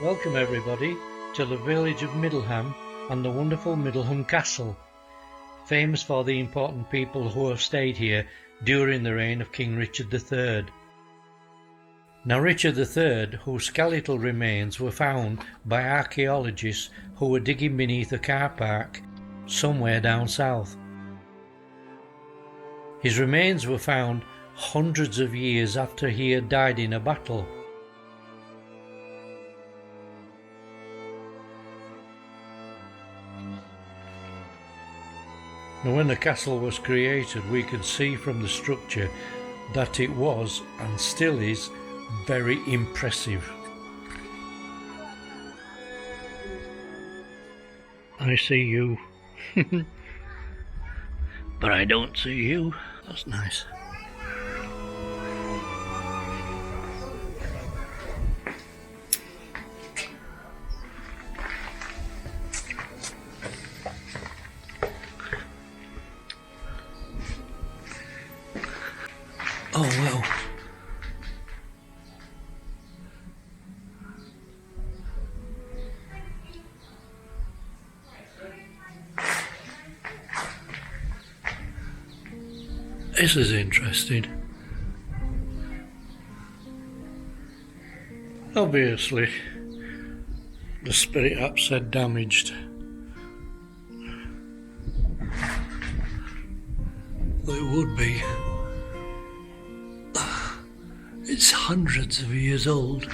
Welcome everybody to the village of Middleham and the wonderful Middleham Castle, famous for the important people who have stayed here during the reign of King Richard III. Now Richard III, whose skeletal remains were found by archaeologists who were digging beneath a car park somewhere down south. His remains were found hundreds of years after he had died in a battle. Now when the castle was created, we could see from the structure that it was, and still is, very impressive. I see you. But I don't see you. That's nice. Oh well. This is interesting. Obviously, the spirit apps said damaged. Well, it would be. It's hundreds of years old.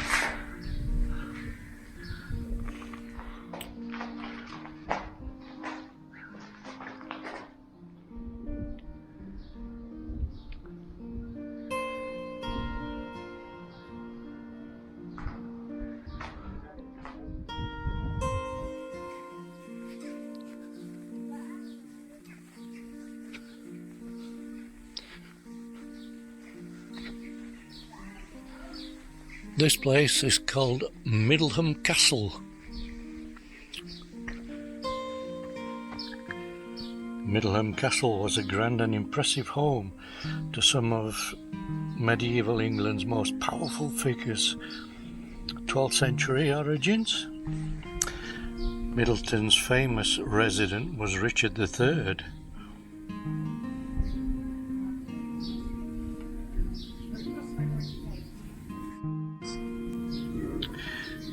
This place is called Middleham Castle. Middleham Castle was a grand and impressive home to some of medieval England's most powerful figures. 12th century origins. Middleton's famous resident was Richard III.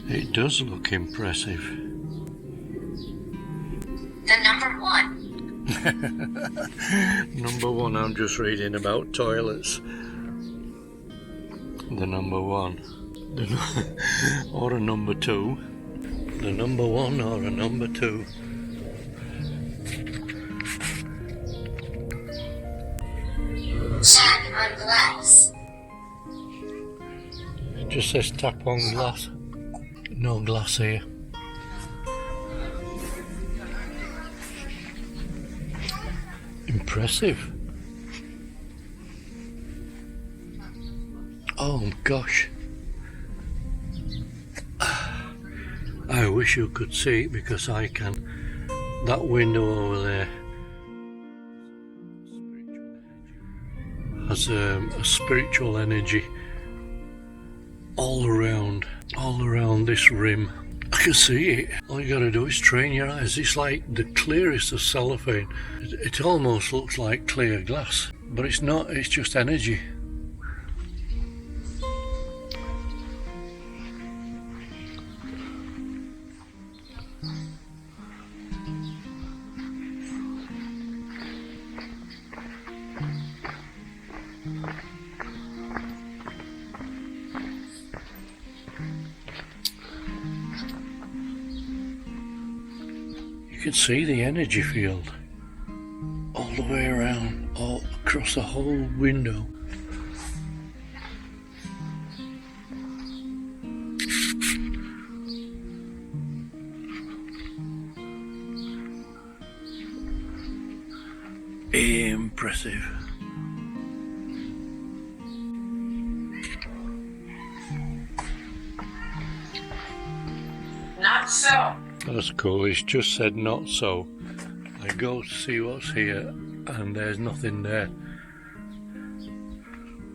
It does look impressive. The number one. Number one, I'm just reading about toilets. The number one. Or a number two. The number one or a number two. Tap on glass. It just says tap on glass. No glass here. Impressive. Oh gosh. I wish you could see it because I can. That window over there has a spiritual energy all around this rim. I can see it. All you gotta do is train your eyes. It's like the clearest of cellophane. It almost looks like clear glass, but it's not, it's just energy. You can see the energy field all the way around, all across the whole window. Impressive. Not so. That's cool, it's just said not so. I go to see what's here and there's nothing there.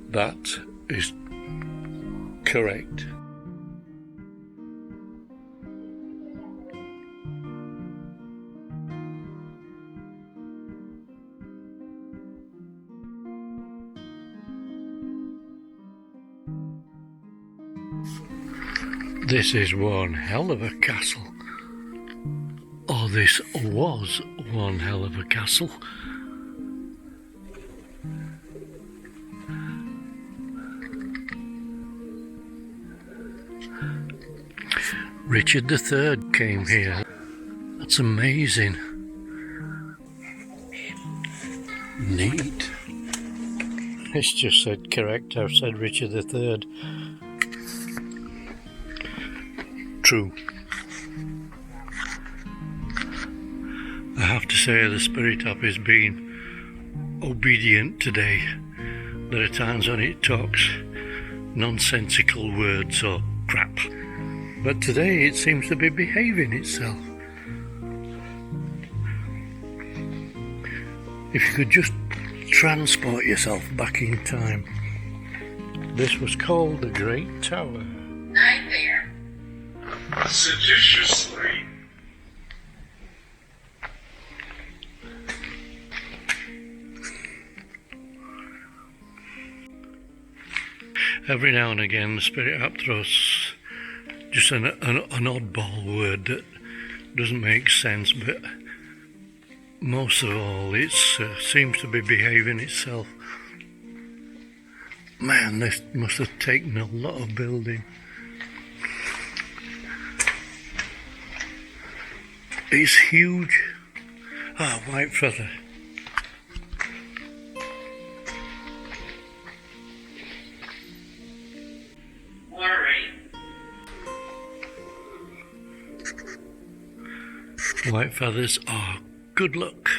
That is correct. This is one hell of a castle. Or this was one hell of a castle. Richard III came here. That's amazing. Neat. It's just said correct. I've said Richard III. True. I have to say the spirit up is being obedient today. There are times when it talks nonsensical words or crap. But today it seems to be behaving itself. If you could just transport yourself back in time. This was called the Great Tower. Nightmare. Seditiously. Every now and again the spirit up throws just an oddball word that doesn't make sense, but most of all it seems to be behaving itself. Man, this must have taken a lot of building. It's huge. Ah, white feather. Worry. White feathers are good luck.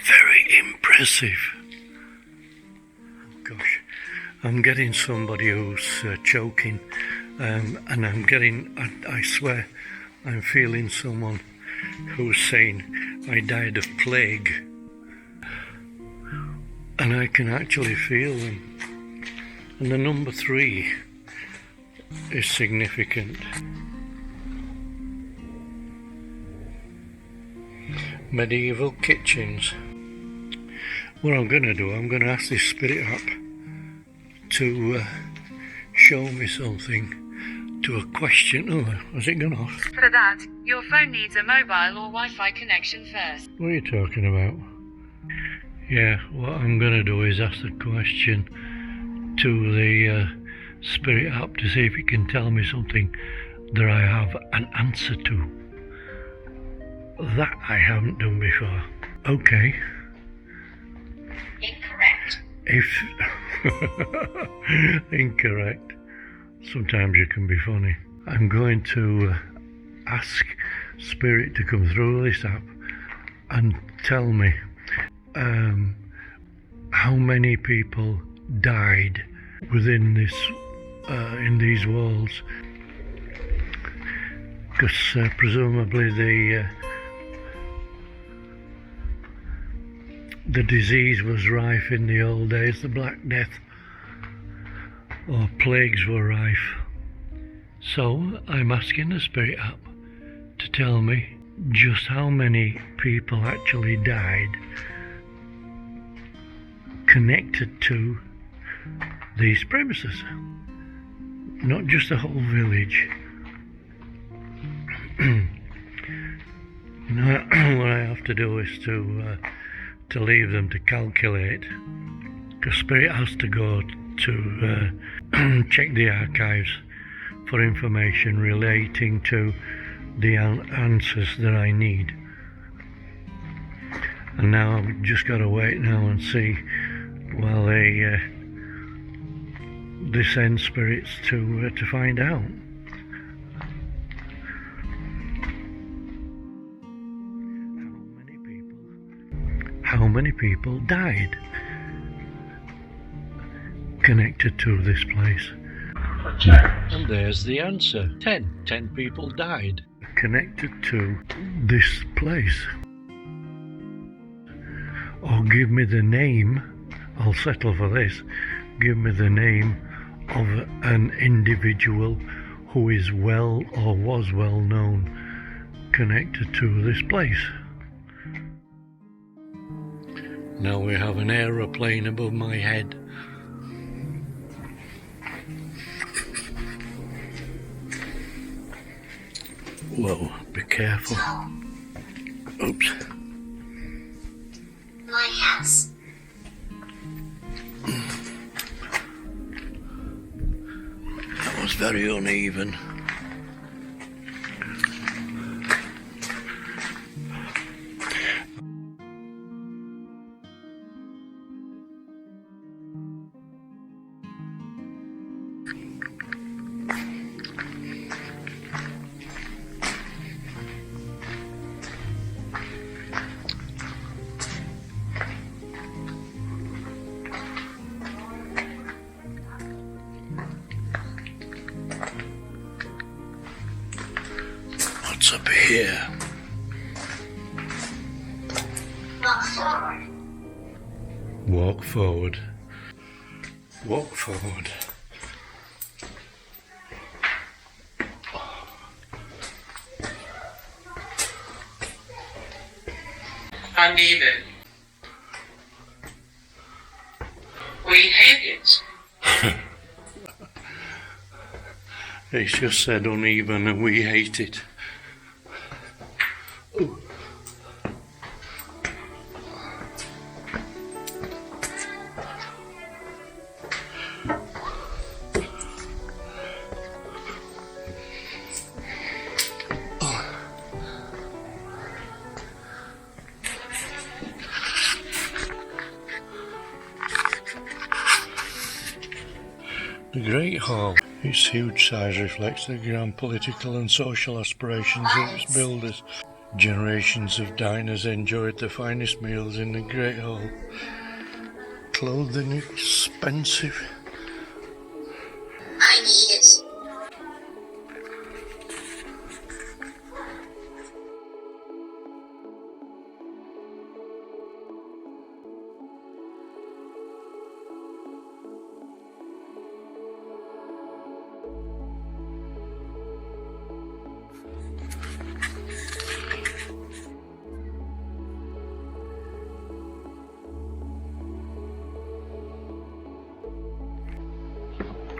Very impressive. Gosh, I'm getting somebody who's choking, and I swear, I'm feeling someone who's saying, I died of plague. And I can actually feel them. And the number 3 is significant. Medieval kitchens. What I'm going to do, I'm going to ask this spirit up to show me something to a question. Oh, has it gone off? For that, your phone needs a mobile or Wi-Fi connection first. What are you talking about? Yeah, what I'm going to do is ask the question to the spirit up to see if it can tell me something that I have an answer to. That I haven't done before. Okay. Incorrect. If incorrect. Sometimes you can be funny. I'm going to ask Spirit to come through this app and tell me how many people died within this in these walls, because presumably the disease was rife in the old days, the Black Death, or plagues were rife. So I'm asking the spirit up to tell me just how many people actually died connected to these premises, not just the whole village. Now, what I have to do is to leave them to calculate, because Spirit has to go to check the archives for information relating to the answers that I need. And now I've just got to wait now and see while they send spirits to find out. How many people died connected to this place? And there's the answer. 10 people died connected to this place. Or give me the name, I'll settle for this, give me the name of an individual who is well or was well known connected to this place. Now we have an aeroplane above my head. Whoa, be careful. Oops. My house. That was very uneven. What's up here? Walk forward. Walk forward. Walk forward. Uneven. We hate it. It's just said uneven and we hate it. Ooh. The Great Hall. Its huge size reflects the grand political and social aspirations of its builders. Generations of diners enjoyed the finest meals in the Great Hall. Clothing expensive. I need it.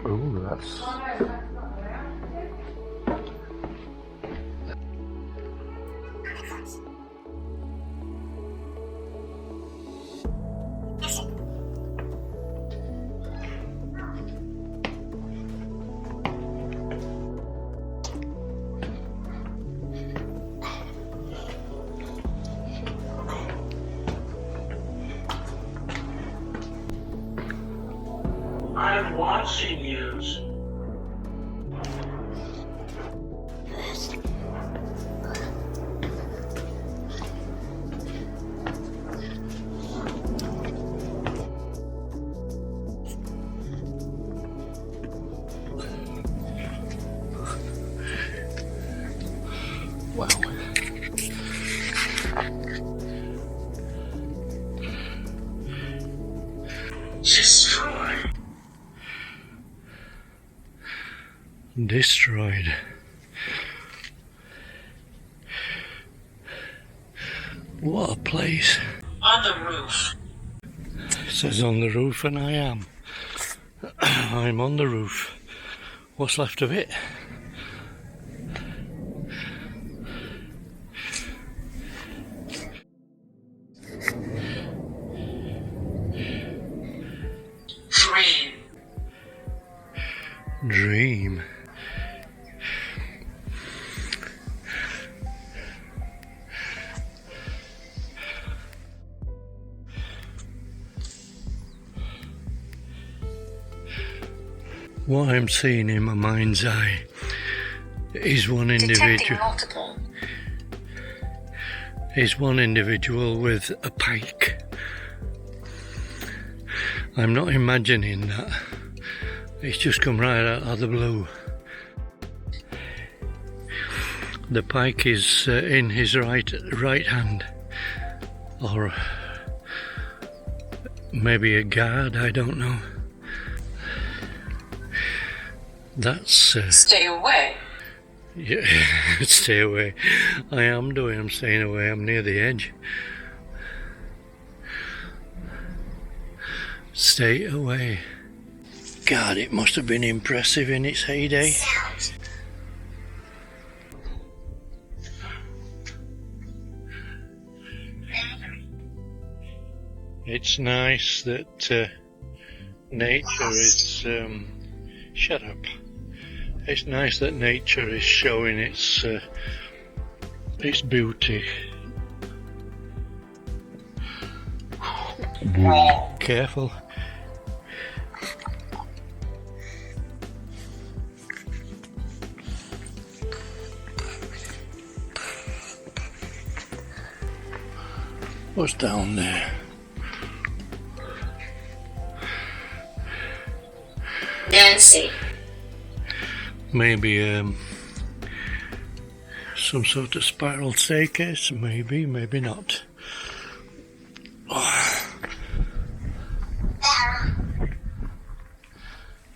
Oh, that's... I'm watching you. Wow. Destroy. Destroyed. What a place. On the roof. It says on the roof, and I am. I'm on the roof. What's left of it? Dream. Dream. What I'm seeing in my mind's eye is one Detecting individual. multiple. Is one individual with a pike. I'm not imagining that. It's just come right out of the blue. The pike is in his right hand, or maybe a guard. I don't know. That's Stay away. yeah. Stay away. I am doing. I'm staying away. I'm near the edge. Stay away. God, it must have been impressive in its heyday. Sound. It's nice that nature is... shut up. It's nice that nature is showing its beauty. Careful. What's down there? Nancy. Maybe some sort of spiral staircase, maybe not. Oh.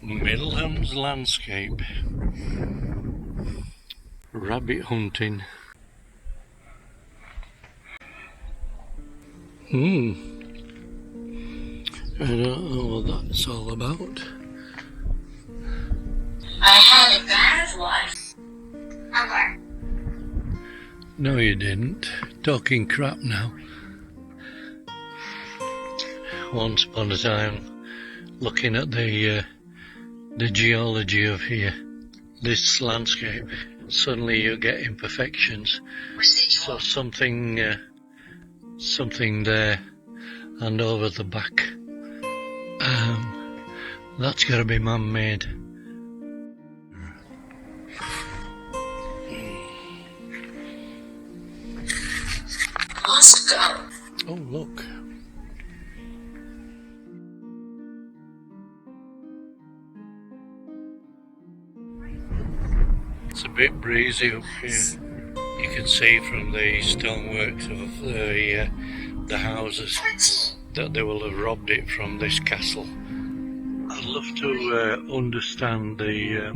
Middleham's landscape. Rabbit hunting. I don't know what that's all about. I had a bad life. No, you didn't. Talking crap now. Once upon a time, looking at the geology of here, this landscape, suddenly you get imperfections. So something there, and over the back. That's got to be man-made. Must go. Oh, look. It's a bit breezy up here. You can see from the stonework of the houses that they will have robbed it from this castle. I'd love to understand the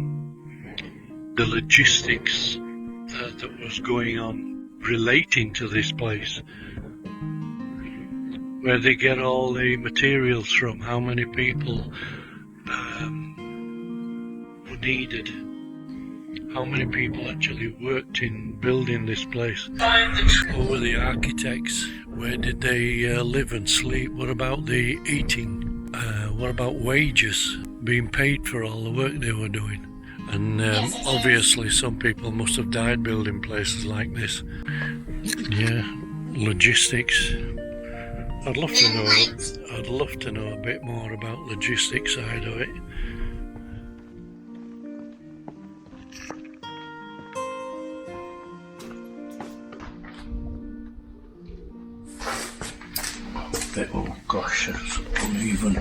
logistics that was going on relating to this place. Where they get all the materials from, how many people were needed, how many people actually worked in building this place. Who were the architects? Where did they live and sleep? What about the eating? What about wages? Being paid for all the work they were doing? And obviously some people must have died building places like this. Yeah, logistics. I'd love to know a bit more about logistics side of it. Oh gosh, that's uneven.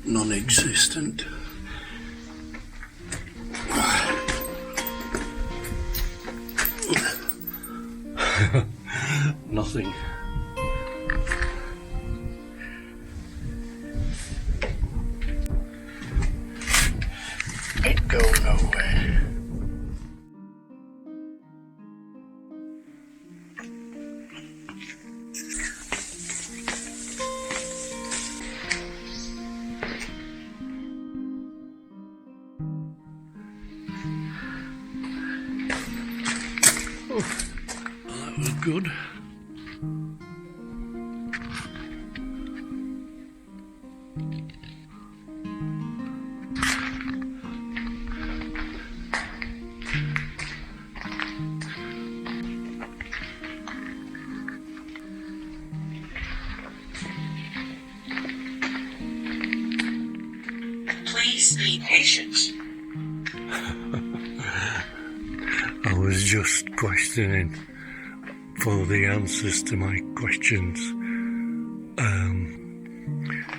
Non-existent. Nothing. It go nowhere. Oh, that was good. Please be patient. I was just questioning for the answers to my questions.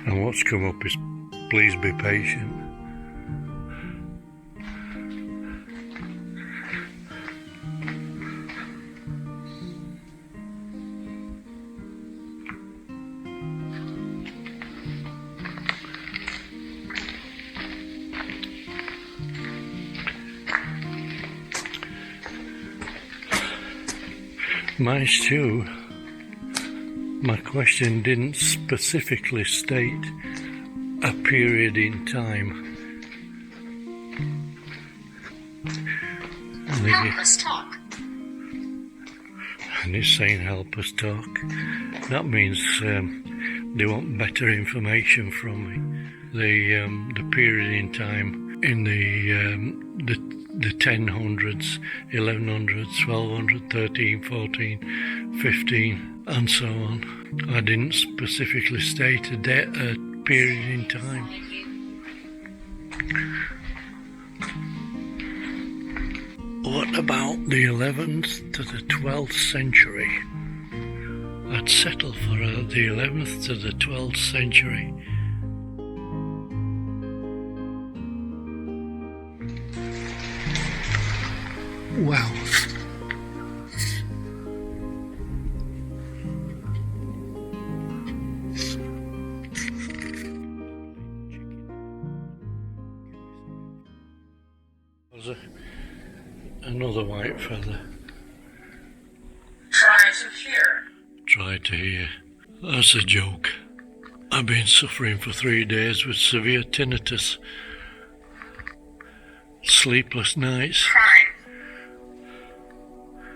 And what's come up is please be patient. Mine's too. My question didn't specifically state a period in time. Now let's talk. And it's saying help us talk. That means they want better information from me. The period in time in the 1000s, 1100s, 1200, 13, 14, 15 and so on. I didn't specifically state a period in time. What about the 11th to the 12th century? I'd settle for the 11th to the 12th century. Wow. Another white feather. Try to hear. Try to hear. That's a joke. I've been suffering for 3 days with severe tinnitus. Sleepless nights. Try.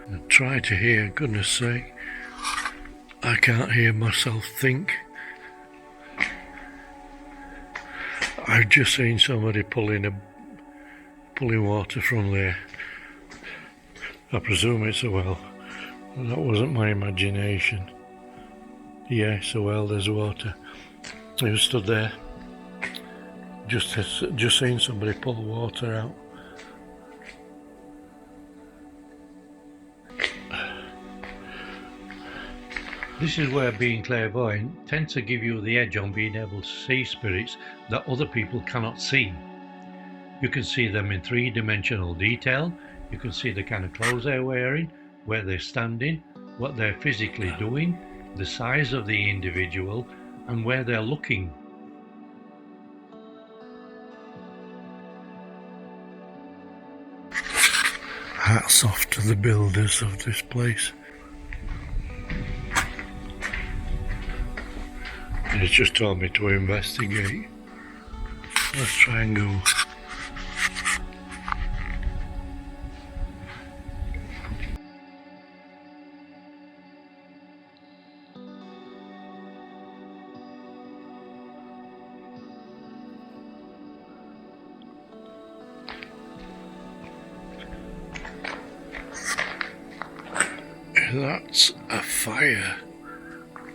And try to hear, goodness sake. I can't hear myself think. I've just seen somebody pulling water from there. I presume it's a well. That wasn't my imagination. Yeah, it's a well, there's water. He was stood there. Just seen somebody pull water out. This is where being clairvoyant tends to give you the edge on being able to see spirits that other people cannot see. You can see them in three-dimensional detail. You can see the kind of clothes they're wearing, where they're standing, what they're physically doing, the size of the individual, and where they're looking. Hats off to the builders of this place. He's just told me to investigate. Let's try and go. That's a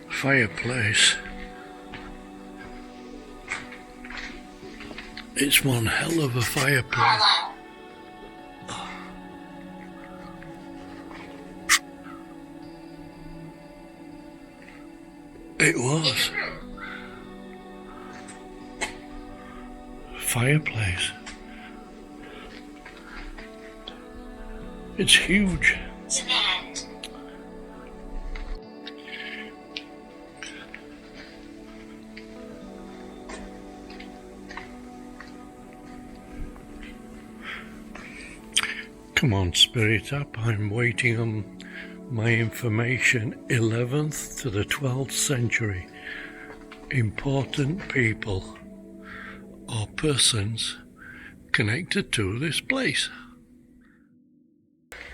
fireplace. It's one hell of a fireplace. Hello. It was. Fireplace. It's huge. Demand. Come on, spirit up. I'm waiting on my information. 11th to the 12th century. Important people or persons connected to this place.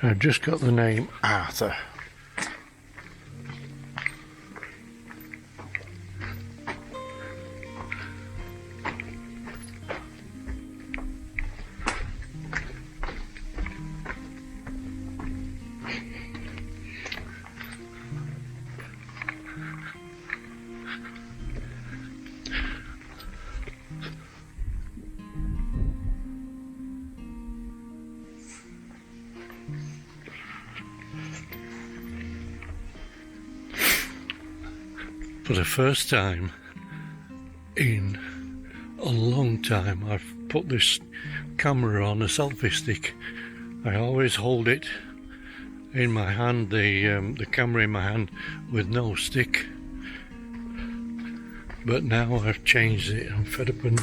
I've just got the name Arthur. For the first time in a long time, I've put this camera on a selfie stick. I always hold it in my hand, the camera in my hand with no stick. But now I've changed it. I'm fed up and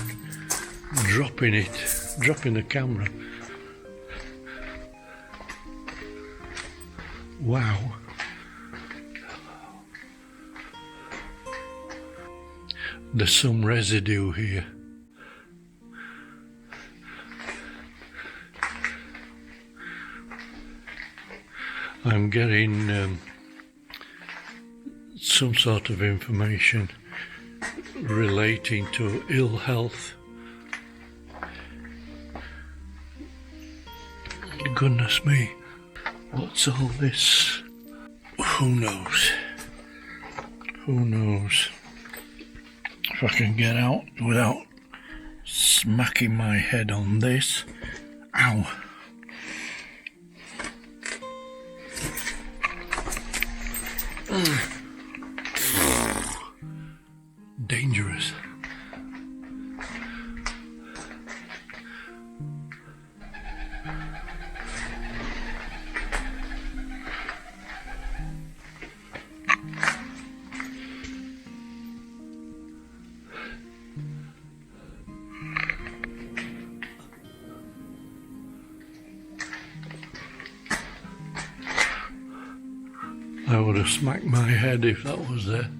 dropping the camera. Wow. There's some residue here. I'm getting some sort of information relating to ill health. Goodness me, what's all this? Who knows? Who knows? If I can get out without smacking my head on this. Ow. Dangerous. I would have smacked my head if that was there.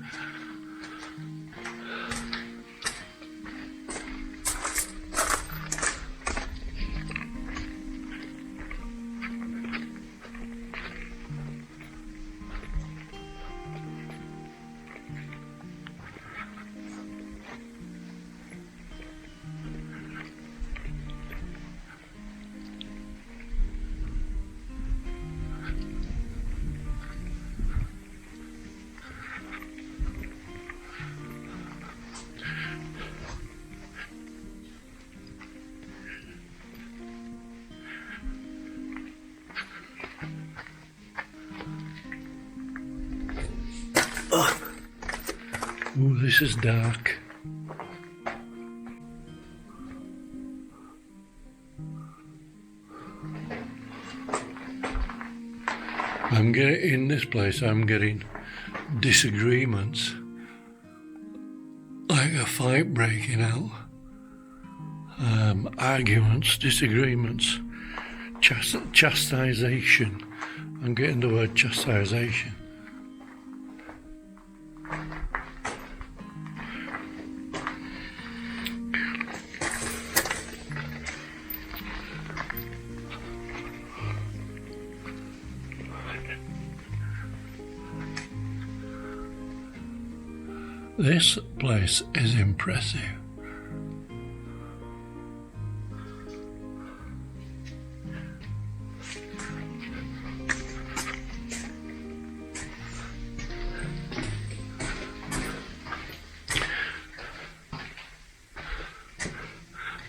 Ooh, this is dark. In this place I'm getting disagreements, like a fight breaking out, arguments, disagreements, chastisation. I'm getting the word chastisation. This place is impressive.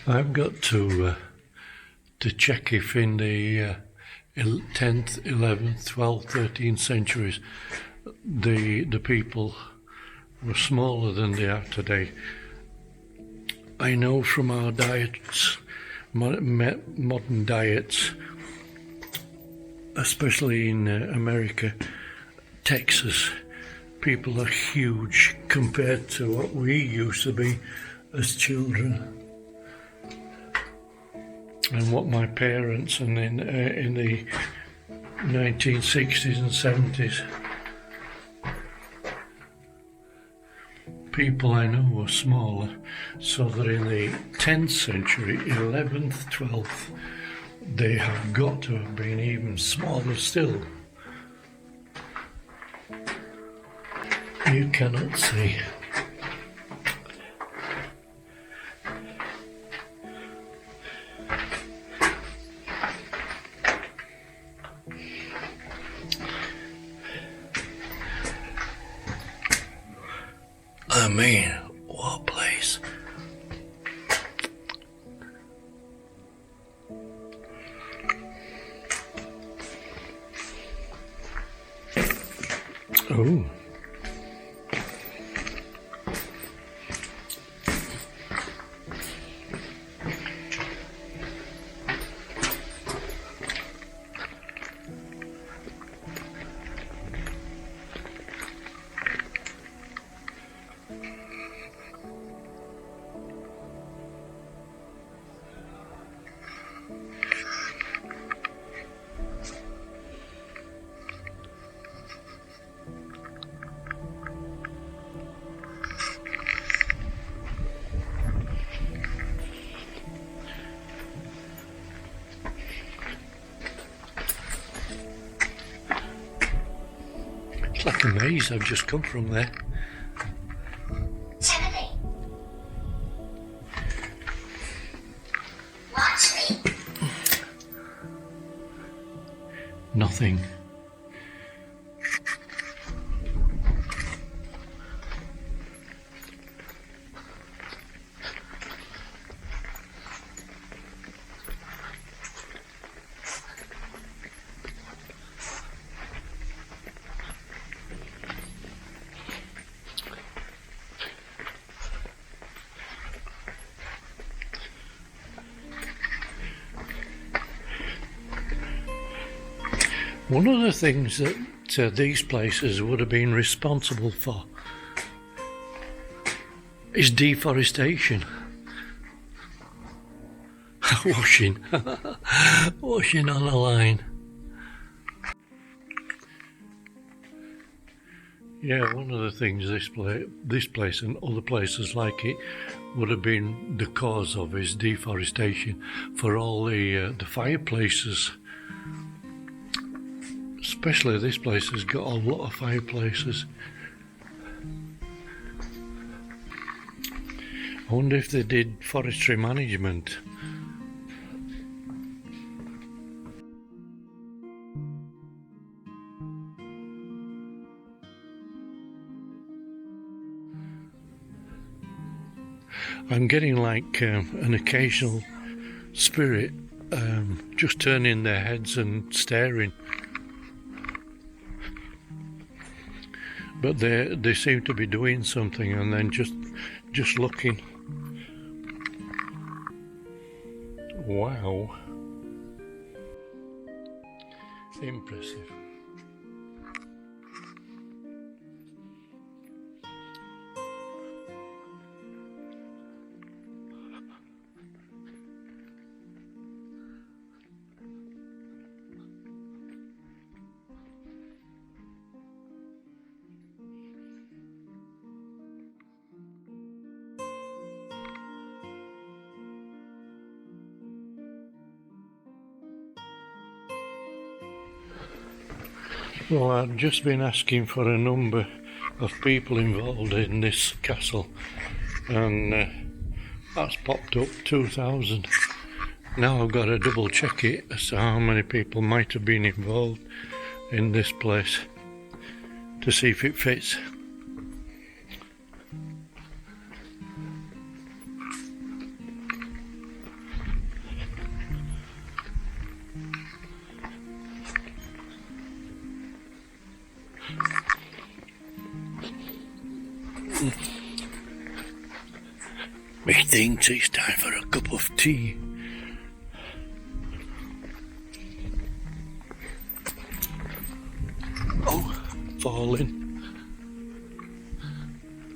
I've got to check if in the 10th, 11th, 12th, 13th centuries the people were smaller than they are today. I know from our diets, modern diets, especially in America, Texas, people are huge compared to what we used to be as children. And what my parents and in the 1960s and 70s, people I know were smaller, so that in the 10th century, 11th, 12th, they have got to have been even smaller still. You cannot see. I mean, what a place. Oh. like a maze. I've just come from there. Timothy. Watch me. Nothing. One of the things that these places would have been responsible for is deforestation. Washing. Washing on the line. Yeah, one of the things this place and other places like it would have been the cause of is deforestation for all the fireplaces. Especially this place has got a lot of fireplaces. I wonder if they did forestry management. I'm getting like an occasional spirit just turning their heads and staring. But they seem to be doing something and then just looking. Wow. Impressive. Well, I've just been asking for a number of people involved in this castle, and that's popped up 2,000. Now I've got to double check it as to how many people might have been involved in this place to see if it fits. Methinks it's time for a cup of tea. Oh, falling.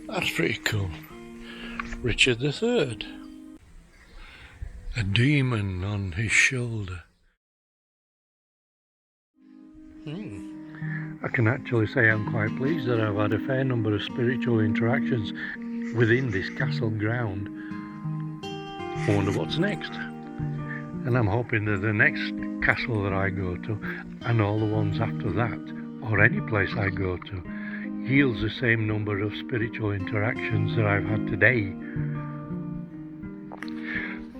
That's pretty cool. Richard III. A demon on his shoulder. I can actually say I'm quite pleased that I've had a fair number of spiritual interactions within this castle ground. I wonder what's next. And I'm hoping that the next castle that I go to, and all the ones after that, or any place I go to, yields the same number of spiritual interactions that I've had today.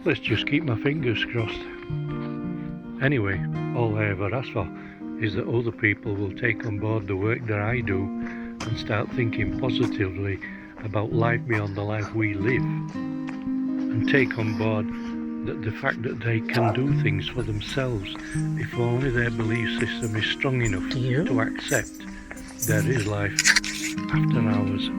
Let's just keep my fingers crossed. Anyway, all I ever ask for is that other people will take on board the work that I do and start thinking positively about life beyond the life we live, and take on board the fact that they can do things for themselves if only their belief system is strong enough to accept there is life after ours.